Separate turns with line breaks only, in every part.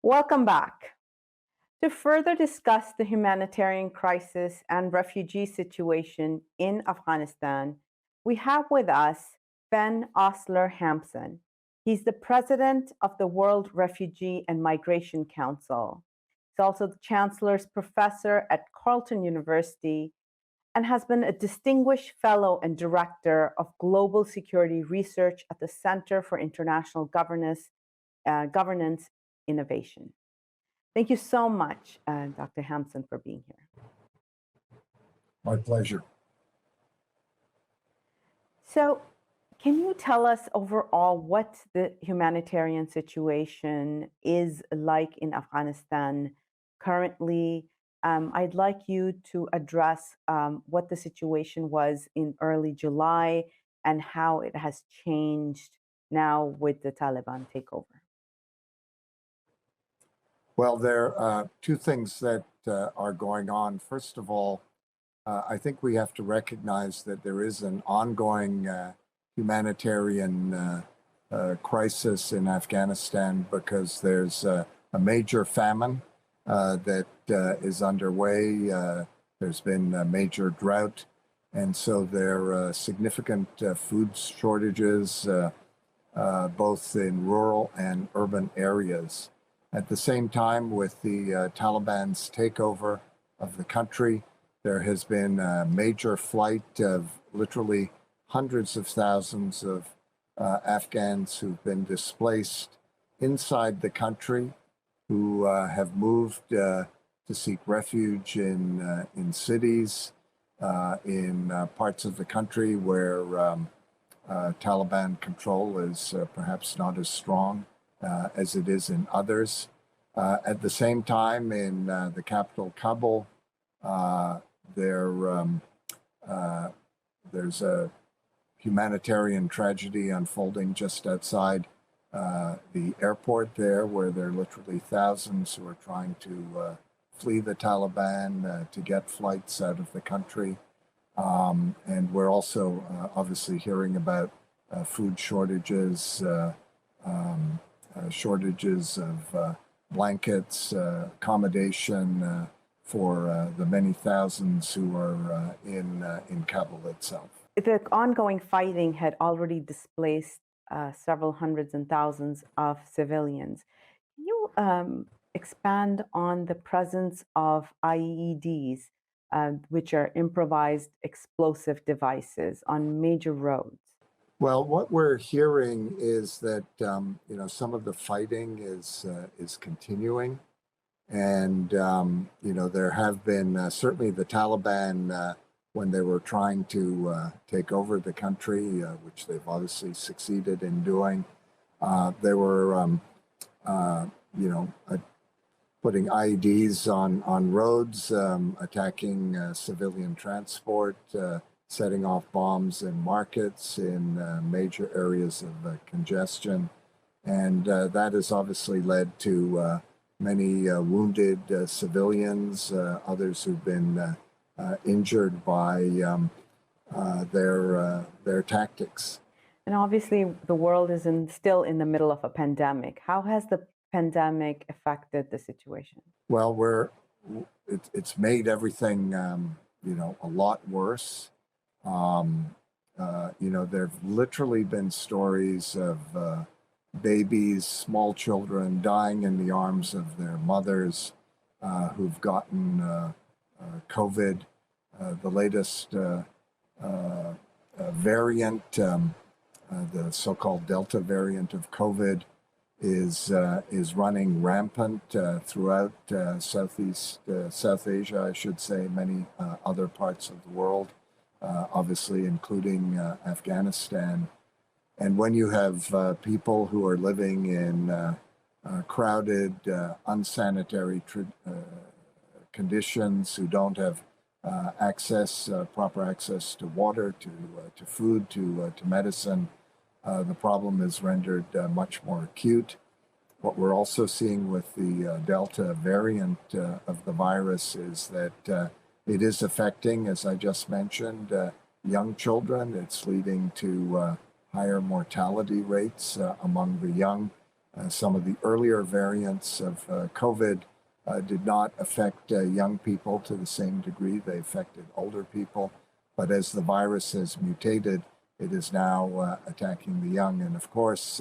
Welcome back. To further discuss the humanitarian crisis and refugee situation in Afghanistan, we have with us Ben Osler Hampson. He's the president of the World Refugee and Migration Council. He's also the Chancellor's Professor at Carleton University and has been a distinguished fellow and director of global security research at the Center for International Governance Innovation. Thank you so much, Dr. Hampson, for being here.
My pleasure.
So, can you tell us overall what the humanitarian situation is like in Afghanistan currently? I'd like you to address what the situation was in early July and how it has changed now with the Taliban takeover.
Well, there are two things that are going on. First of all, I think we have to recognize that there is an ongoing humanitarian crisis in Afghanistan because there's a major famine that is underway. There's been a major drought, and so there are significant food shortages both in rural and urban areas. At the same time, with the Taliban's takeover of the country, there has been a major flight of literally hundreds of thousands of Afghans who've been displaced inside the country, who have moved to seek refuge in cities, in parts of the country where Taliban control is perhaps not as strong as it is in others. At the same time, in the capital, Kabul, there's a humanitarian tragedy unfolding just outside the airport there, where there are literally thousands who are trying to flee the Taliban to get flights out of the country. And we're also obviously hearing about food shortages, shortages of blankets, accommodation for the many thousands who are in Kabul itself.
The ongoing fighting had already displaced several hundreds and thousands of civilians. Can you expand on the presence of IEDs, which are improvised explosive devices, on major roads?
Well, what we're hearing is that some of the fighting is continuing, and there have been certainly the Taliban when they were trying to take over the country, which they've obviously succeeded in doing. They were putting IEDs on roads, attacking civilian transport. Setting off bombs in markets, in major areas of congestion. And that has obviously led to many wounded civilians, others who've been injured by their tactics.
And obviously the world is still in the middle of a pandemic. How has the pandemic affected the situation?
Well, it's made everything a lot worse. There've literally been stories of babies, small children dying in the arms of their mothers who've gotten COVID. The latest variant, the so-called Delta variant of COVID, is running rampant throughout South Asia, I should say, many other parts of the world. Obviously including Afghanistan. And when you have people who are living in crowded, unsanitary conditions, who don't have proper access to water, to food, to medicine, the problem is rendered much more acute. What we're also seeing with the Delta variant of the virus is that it is affecting, as I just mentioned, young children. It's leading to higher mortality rates among the young. Some of the earlier variants of COVID did not affect young people to the same degree. They affected older people. But as the virus has mutated, it is now attacking the young. And of course,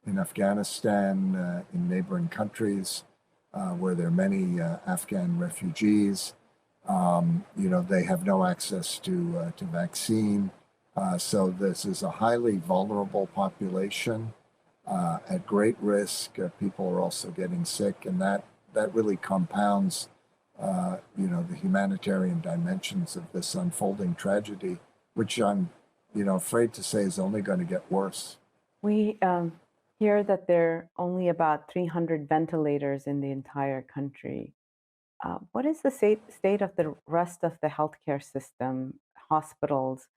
in Afghanistan, in neighboring countries, where there are many Afghan refugees, they have no access to vaccine. So this is a highly vulnerable population at great risk. People are also getting sick, and that really compounds, the humanitarian dimensions of this unfolding tragedy, which I'm, afraid to say is only going to get worse.
We hear that there are only about 300 ventilators in the entire country. What is the state of the rest of the healthcare system, hospitals?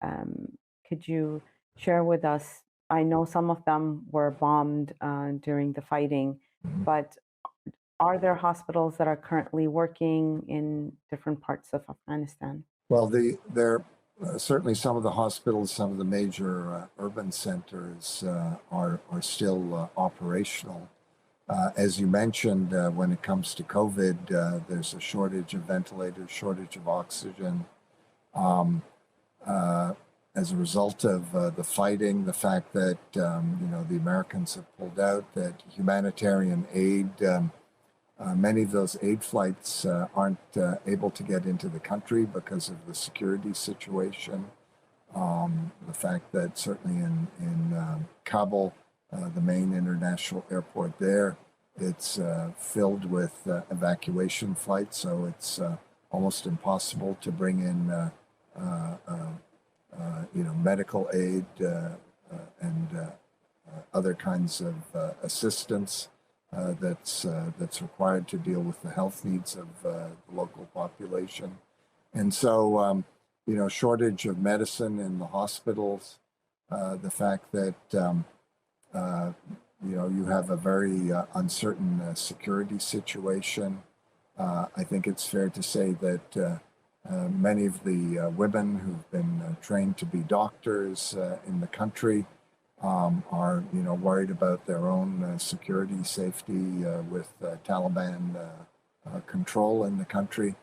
Um, could you share with us? I know some of them were bombed during the fighting,
Mhm.
but are there hospitals that are currently working in different parts of Afghanistan?
Well, there certainly some of the hospitals, some of the major urban centers are still operational. As you mentioned, when it comes to COVID, there's a shortage of ventilators, shortage of oxygen. Um, uh, as a result of the fighting, the fact that the Americans have pulled out, that humanitarian aid, many of those aid flights aren't able to get into the country because of the security situation. The fact that certainly in Kabul, the main international airport there, it's filled with evacuation flights, so it's almost impossible to bring in medical aid and other kinds of assistance that's required to deal with the health needs of the local population. And so, shortage of medicine in the hospitals, the fact that, you have a very uncertain security situation. I think it's fair to say that many of the women who've been trained to be doctors in the country are, worried about their own security, safety with Taliban control in the country.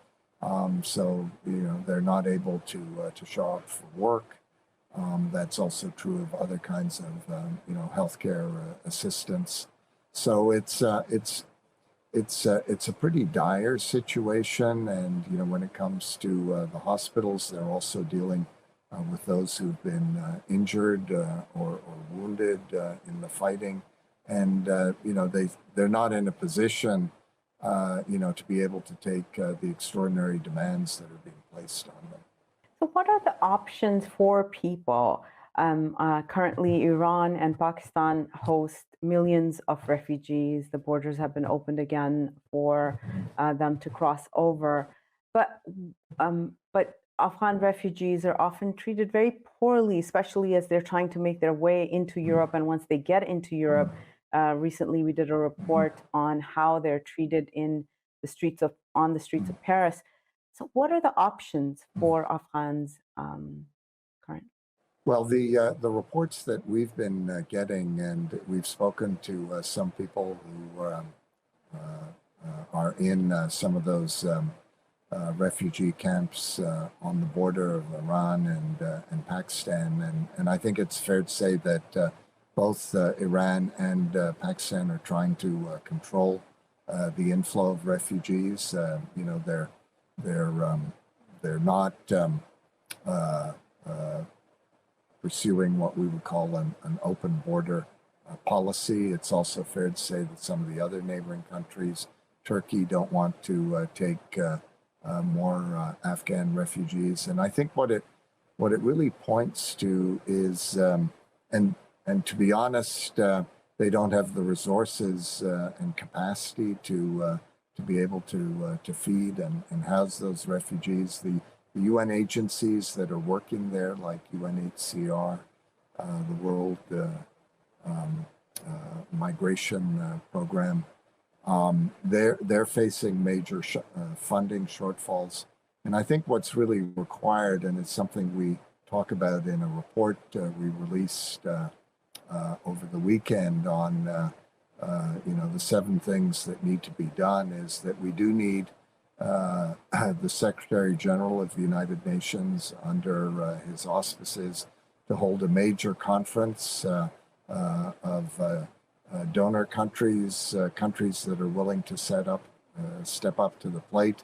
So they're not able to show up for work. That's also true of other kinds of healthcare assistance. So it's a pretty dire situation, and when it comes to the hospitals, they're also dealing with those who've been injured or wounded in the fighting, and they're not in a position to be able to take the extraordinary demands that are being placed on them.
So, what are the options for people? Currently, Iran and Pakistan host millions of refugees. The borders have been opened again for them to cross over, but Afghan refugees are often treated very poorly, especially as they're trying to make their way into Europe. And once they get into Europe, recently we did a report on how they're treated in on the streets of Paris. So, what are the options for Afghans currently?
Well, the reports that we've been getting, and we've spoken to some people who are in some of those refugee camps on the border of Iran and Pakistan, and I think it's fair to say that both Iran and Pakistan are trying to control the inflow of refugees. They're not pursuing what we would call an open border policy. It's also fair to say that some of the other neighboring countries, Turkey, don't want to take more Afghan refugees. And I think what it really points to is, and to be honest, they don't have the resources and capacity to be able to feed and house those refugees. The UN agencies that are working there, like UNHCR, the World Migration Program, they're facing major funding shortfalls. And I think what's really required, and it's something we talk about in a report we released over the weekend on the 7 things that need to be done is that we do need the Secretary General of the United Nations under his auspices to hold a major conference of donor countries, countries that are willing to step up to the plate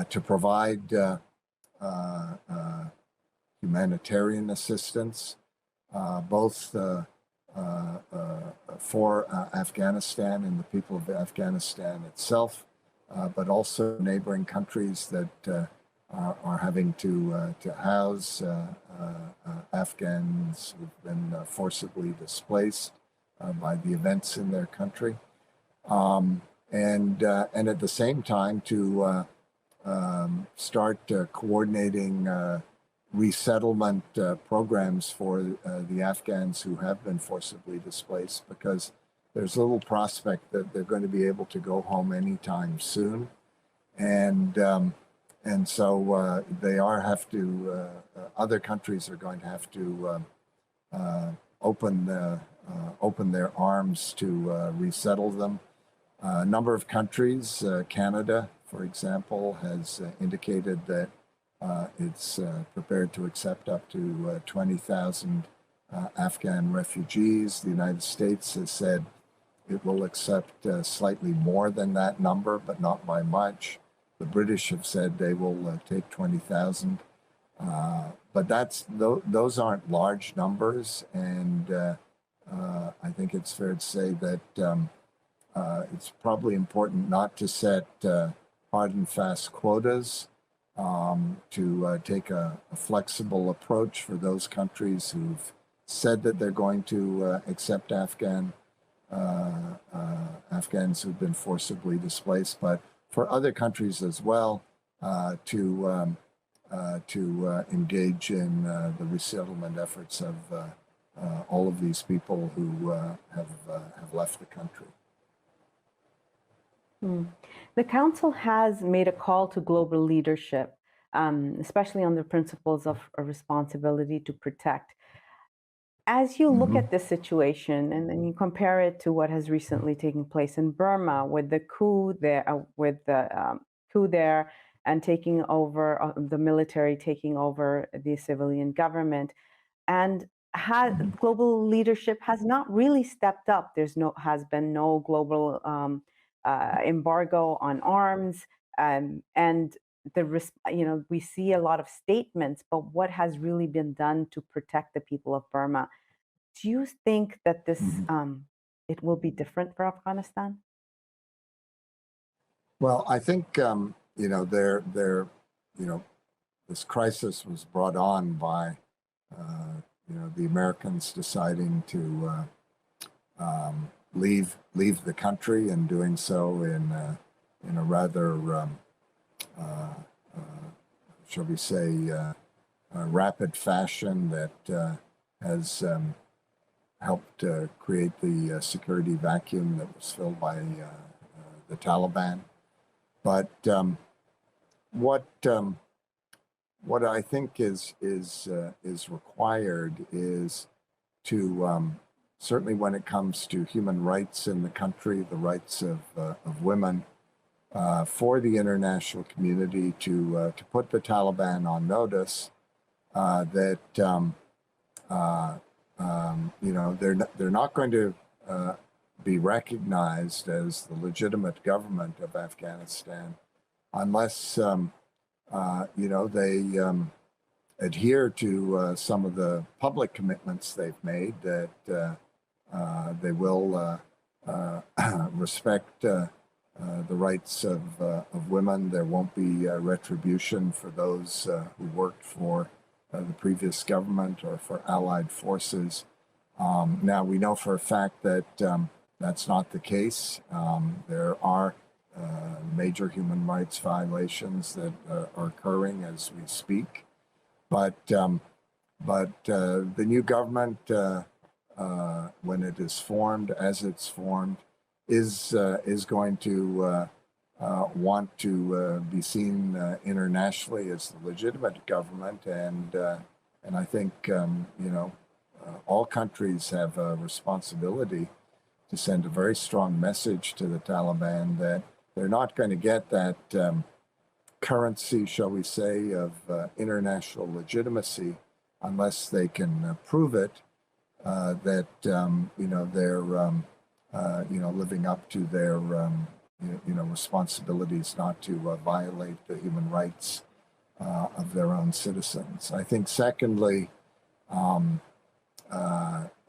to provide humanitarian assistance, both for Afghanistan and the people of Afghanistan itself, but also neighboring countries that are having to house Afghans who've been forcibly displaced by the events in their country, and at the same time to start coordinating resettlement programs for the Afghans who have been forcibly displaced, because there's little prospect that they're going to be able to go home anytime soon, and so other countries are going to have to open their arms to resettle them. A number of countries, Canada, for example, has indicated that it's prepared to accept up to 20,000 Afghan refugees. The United States has said it will accept slightly more than that number, but not by much. The British have said they will take 20,000. But those aren't large numbers, and I think it's fair to say that it's probably important not to set hard and fast quotas, to take a flexible approach for those countries who've said that they're going to accept Afghans who've been forcibly displaced, but for other countries as well to engage in the resettlement efforts of all of these people who have left the country.
The Council has made a call to global leadership, especially on the principles of a responsibility to protect. As you look at this situation and then you compare it to what has recently taken place in Burma with the coup there, and taking over the military, taking over the civilian government, and global leadership has not really stepped up. Has been no global embargo on arms, and we see a lot of statements, but what has really been done to protect the people of Burma? Do you think that this it will be different for Afghanistan?
Well, I think this crisis was brought on by the Americans deciding to leave the country, and doing so in a rather shall we say rapid fashion that has helped create the security vacuum that was filled by the Taliban. But what I think is required is to certainly when it comes to human rights in the country, the rights of women, for the international community to put the Taliban on notice that they're not going to be recognized as the legitimate government of Afghanistan unless they adhere to some of the public commitments they've made, that they will respect the rights of women. There won't be retribution for those who worked for the previous government or for allied forces. Now, we know for a fact that that's not the case. There are major human rights violations that are occurring as we speak. But the new government, when it is formed, as it's formed, is going to want to be seen internationally as the legitimate government, and I think all countries have a responsibility to send a very strong message to the Taliban that they're not going to get that currency, shall we say, of international legitimacy unless they can prove it that they're living up to their responsibilities not to violate the human rights of their own citizens. I think, secondly,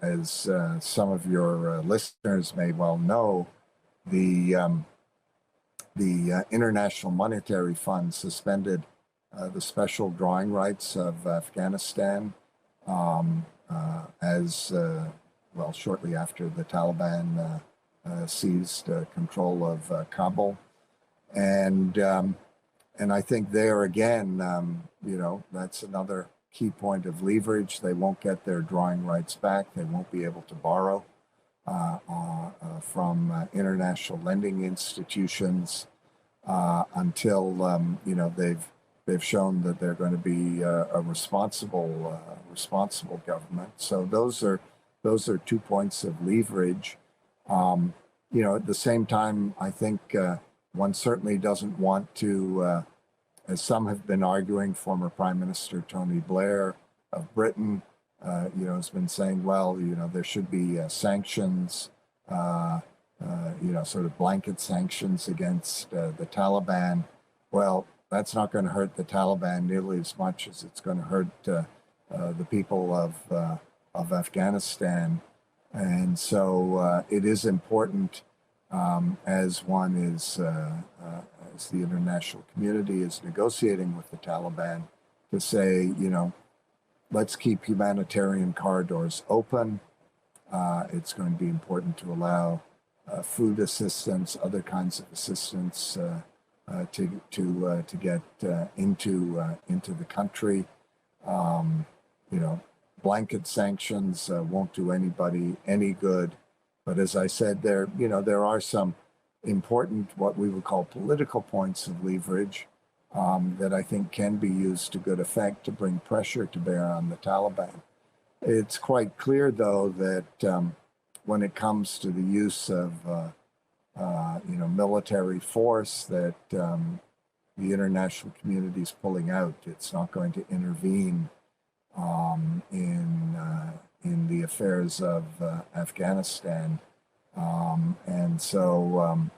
as some of your listeners may well know, the International Monetary Fund suspended the special drawing rights of Afghanistan shortly after the Taliban seized control of Kabul. And I think there again, that's another key point of leverage. They won't get their drawing rights back. They won't be able to borrow from international lending institutions until they've shown that they're going to be a responsible government. So those are 2 points of leverage. At the same time, I think one certainly doesn't want to, as some have been arguing, former Prime Minister Tony Blair of Britain, has been saying, well, there should be sanctions, sort of blanket sanctions against the Taliban. Well, that's not going to hurt the Taliban nearly as much as it's going to hurt the people of Afghanistan. And so it is important as the international community is negotiating with the Taliban to say, let's keep humanitarian corridors open. It's going to be important to allow food assistance, other kinds of assistance to get into the country. Blanket sanctions won't do anybody any good. But as I said, there are some important, what we would call political points of leverage that I think can be used to good effect to bring pressure to bear on the Taliban. It's quite clear, though, that when it comes to the use of military force, that the international community is pulling out. It's not going to intervene in the affairs of Afghanistan. And so,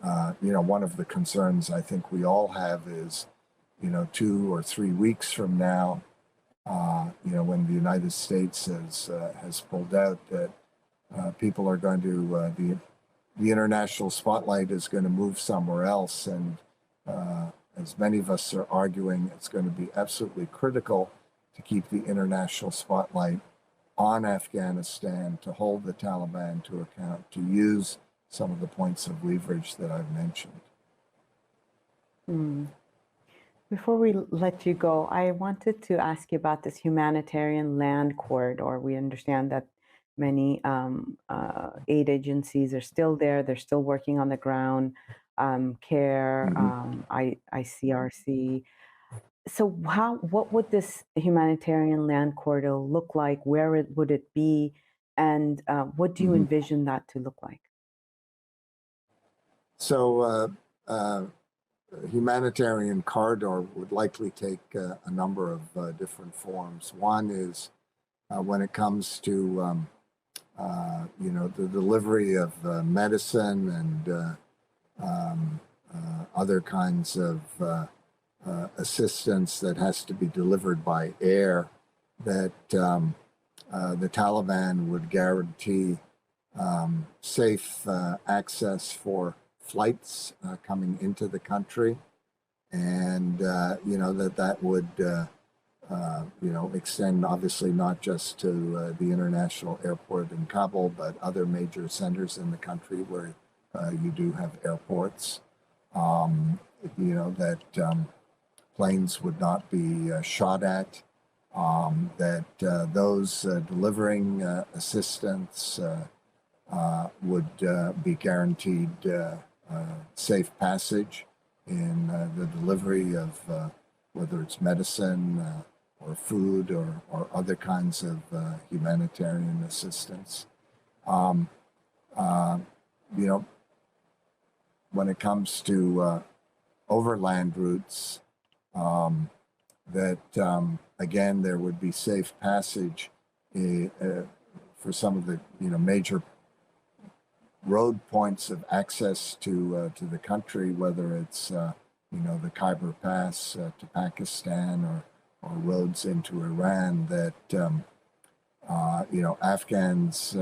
one of the concerns I think we all have is, 2 or 3 weeks from now, when the United States has pulled out, that people are going to, the international spotlight is going to move somewhere else. And as many of us are arguing, it's going to be absolutely critical to keep the international spotlight on Afghanistan, to hold the Taliban to account, to use some of the points of leverage that I've mentioned.
Before we let you go, I wanted to ask you about this humanitarian land corridor. We understand that many aid agencies are still there. They're still working on the ground, CARE, ICRC. So what would this humanitarian land corridor look like? Where would it be? And what do you envision that to look like?
So humanitarian corridor would likely take a number of different forms. One is when it comes to the delivery of medicine and other kinds of assistance that has to be delivered by air, that the Taliban would guarantee safe access for flights coming into the country, and that would extend obviously not just to the international airport in Kabul, but other major centers in the country where you do have airports. That planes would not be shot at. That those delivering assistance would be guaranteed safe passage in the delivery of whether it's medicine or food or other kinds of humanitarian assistance. You know, when it comes to overland routes, that again there would be safe passage for some of the major road points of access to the country, whether it's the Khyber Pass to Pakistan or roads into Iran. That Afghans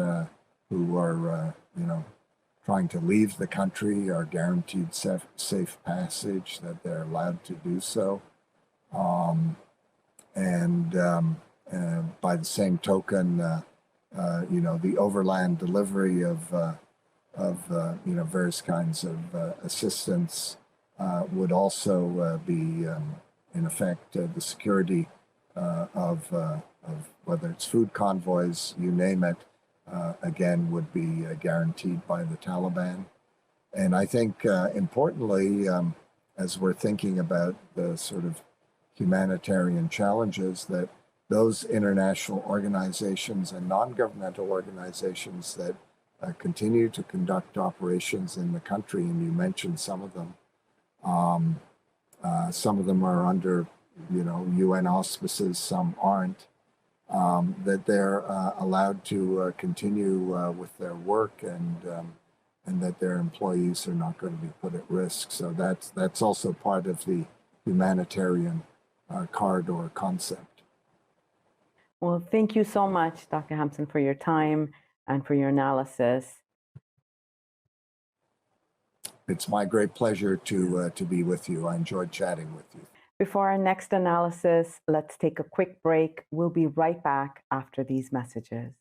who are trying to leave the country are guaranteed safe passage, that they're allowed to do so. By the same token, the overland delivery of various kinds of assistance would also be, in effect, the security of whether it's food convoys, you name it, again, would be guaranteed by the Taliban. And I think, importantly, as we're thinking about the sort of humanitarian challenges, that those international organizations and non-governmental organizations that continue to conduct operations in the country, and you mentioned some of them. Some of them are under, UN auspices, some aren't. That they're allowed to continue with their work, and that their employees are not going to be put at risk. So that's also part of the humanitarian corridor concept.
Well, thank you so much, Dr. Hampson, for your time and for your analysis.
It's my great pleasure to be with you. I enjoyed chatting with you.
Before our next analysis, let's take a quick break. We'll be right back after these messages.